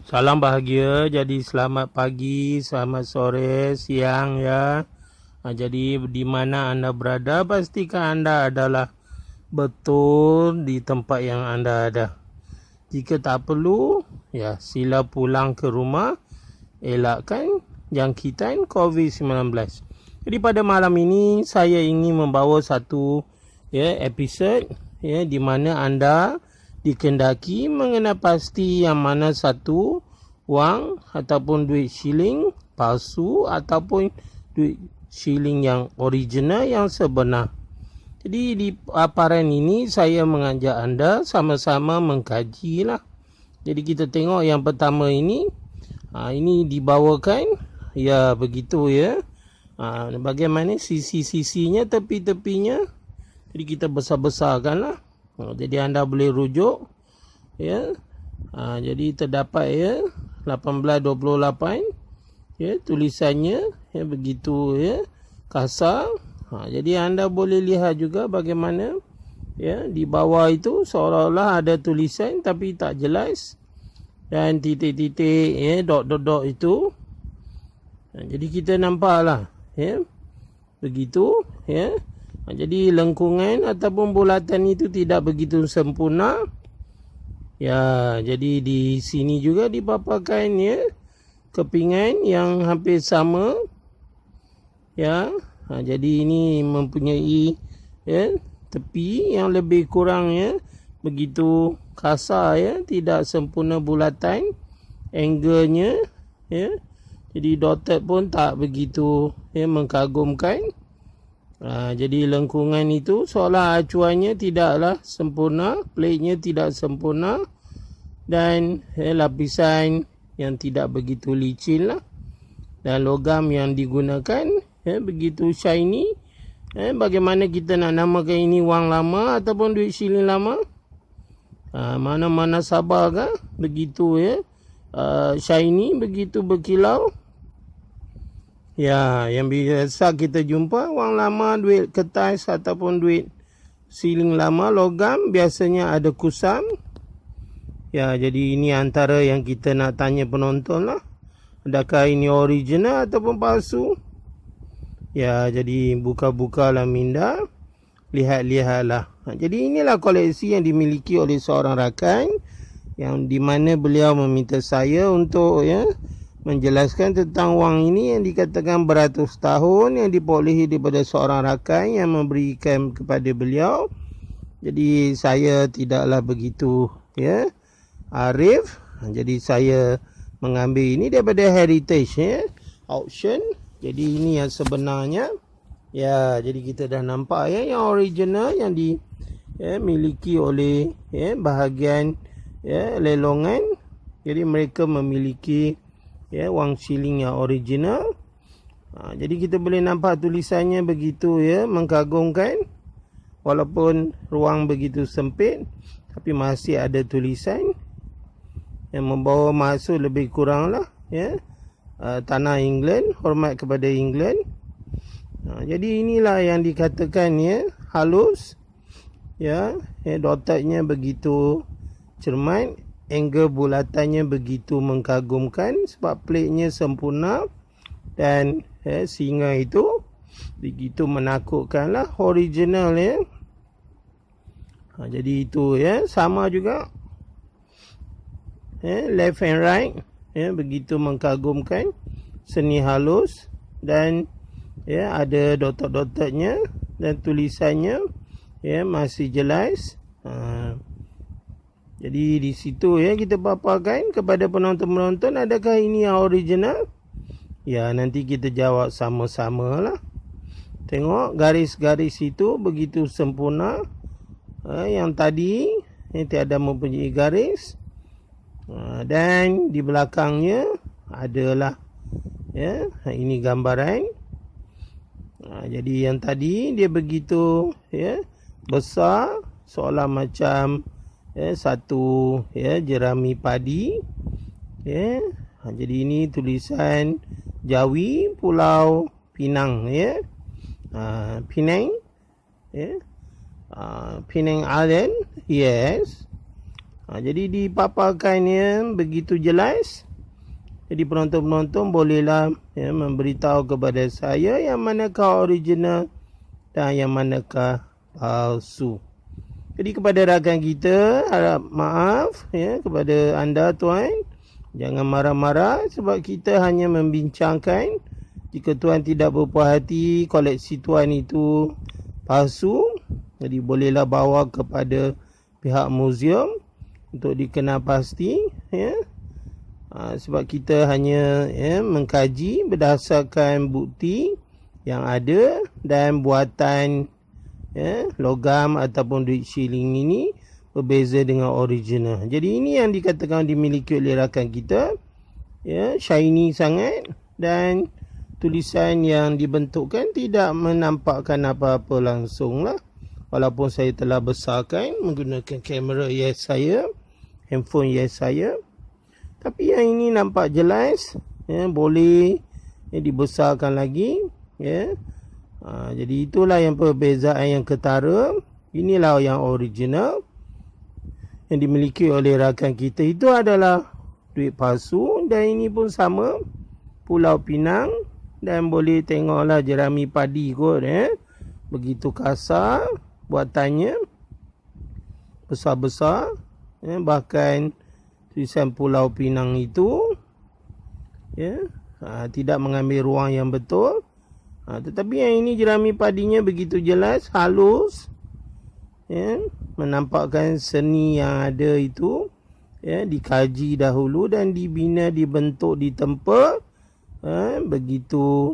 Salam bahagia, jadi selamat pagi, selamat sore, siang ya. Jadi di mana anda berada, pastikan anda adalah betul di tempat yang anda ada. Jika tak perlu, ya sila pulang ke rumah, elakkan jangkitan COVID-19. Jadi pada malam ini saya ingin membawa satu episod di mana anda dikendaki mengenal pasti yang mana satu wang ataupun duit shilling palsu ataupun duit shilling yang original yang sebenar. Jadi di paparan ini saya mengajak anda sama-sama mengkaji lah. Jadi kita tengok yang pertama ini. Ini dibawakan ya begitu ya. Bagaimana sisi-sisinya, tepi-tepinya. Jadi kita besar-besarkan lah. Jadi anda boleh rujuk ya. Jadi terdapat ya 1828 ya tulisannya ya begitu ya kasar. Jadi anda boleh lihat juga bagaimana ya di bawah itu seolah-olah ada tulisan tapi tak jelas, dan titik-titik ya dot-dot itu. Jadi kita nampaklah ya begitu ya. Jadi lengkungan ataupun bulatan itu tidak begitu sempurna. Ya, jadi di sini juga dipaparkan ya kepingan yang hampir sama. Ya. Jadi ini mempunyai ya tepi yang lebih kurang ya begitu kasar ya, tidak sempurna bulatan, angle-nya ya. Jadi dotted pun tak begitu ya mengagumkan. Jadi lengkungan itu seolah acuannya tidaklah sempurna, plate-nya tidak sempurna, dan lapisan yang tidak begitu licin lah, dan logam yang digunakan begitu shiny. Bagaimana kita nak namakan ini wang lama ataupun duit shilling lama? Mana-mana sabar kan begitu ya shiny, begitu berkilau. Ya, yang biasa kita jumpa wang lama, duit kertas ataupun duit shilling lama logam biasanya ada kusam. Ya, jadi ini antara yang kita nak tanya penonton lah. Adakah ini original ataupun palsu? Ya, jadi buka-bukalah minda, lihat-lihatlah. Jadi inilah koleksi yang dimiliki oleh seorang rakan, yang di mana beliau meminta saya untuk menjelaskan tentang wang ini yang dikatakan beratus tahun, yang diperolehi daripada seorang rakan yang memberikan kepada beliau. Jadi saya tidaklah begitu arif. Jadi saya mengambil ini daripada heritage auction. Jadi ini yang sebenarnya. Ya, jadi kita dah nampak yang original yang dimiliki oleh bahagian lelongan. Jadi mereka memiliki wang shilling yang original. Jadi kita boleh nampak tulisannya begitu mengagumkan. Walaupun ruang begitu sempit, tapi masih ada tulisan yang membawa maksud lebih kurang lah tanah England, hormat kepada England. Jadi inilah yang dikatakan halus dottednya begitu cermat, angle bulatannya begitu mengagumkan sebab plate-nya sempurna, dan singa itu begitu menakutkan lah, original jadi itu sama juga left and right begitu mengagumkan, seni halus, dan ada dotted-dottednya, dan tulisannya masih jelas. Jadi di situ kita paparkan kepada penonton-penonton, adakah ini yang original? Ya, nanti kita jawab sama-sama lah. Tengok garis-garis itu begitu sempurna. Yang tadi tiada mempunyai garis. Dan di belakangnya adalah ini gambaran. Jadi yang tadi dia begitu besar, seolah macam satu jerami padi. Jadi ini tulisan Jawi Pulau Pinang Penang Penang Island. Yes. Jadi dipaparkannya begitu jelas. Jadi penonton-penonton bolehlah memberitahu kepada saya yang manakah original dan yang manakah palsu. Jadi kepada rakan kita, harap maaf kepada anda tuan. Jangan marah-marah sebab kita hanya membincangkan. Jika tuan tidak berpuas hati koleksi tuan itu palsu, jadi bolehlah bawa kepada pihak muzium untuk dikenal pasti. Sebab kita hanya mengkaji berdasarkan bukti yang ada dan buatan logam ataupun duit shilling ini berbeza dengan original. Jadi ini yang dikatakan dimiliki oleh rakan kita, shiny sangat, dan tulisan yang dibentukkan tidak menampakkan apa-apa langsung lah. Walaupun saya telah besarkan menggunakan kamera yes saya, handphone yes saya, tapi yang ini nampak jelas, boleh dibesarkan lagi. Jadi itulah yang perbezaan yang ketara. Inilah yang original yang dimiliki oleh rakan kita. Itu adalah duit palsu, dan ini pun sama, Pulau Pinang. Dan boleh tengoklah jerami padi kot, begitu kasar buatannya, besar-besar, bahkan tulisan Pulau Pinang itu tidak mengambil ruang yang betul. Tetapi yang ini jerami padinya begitu jelas, halus, menampakkan seni yang ada itu dikaji dahulu dan dibina, dibentuk, ditempa begitu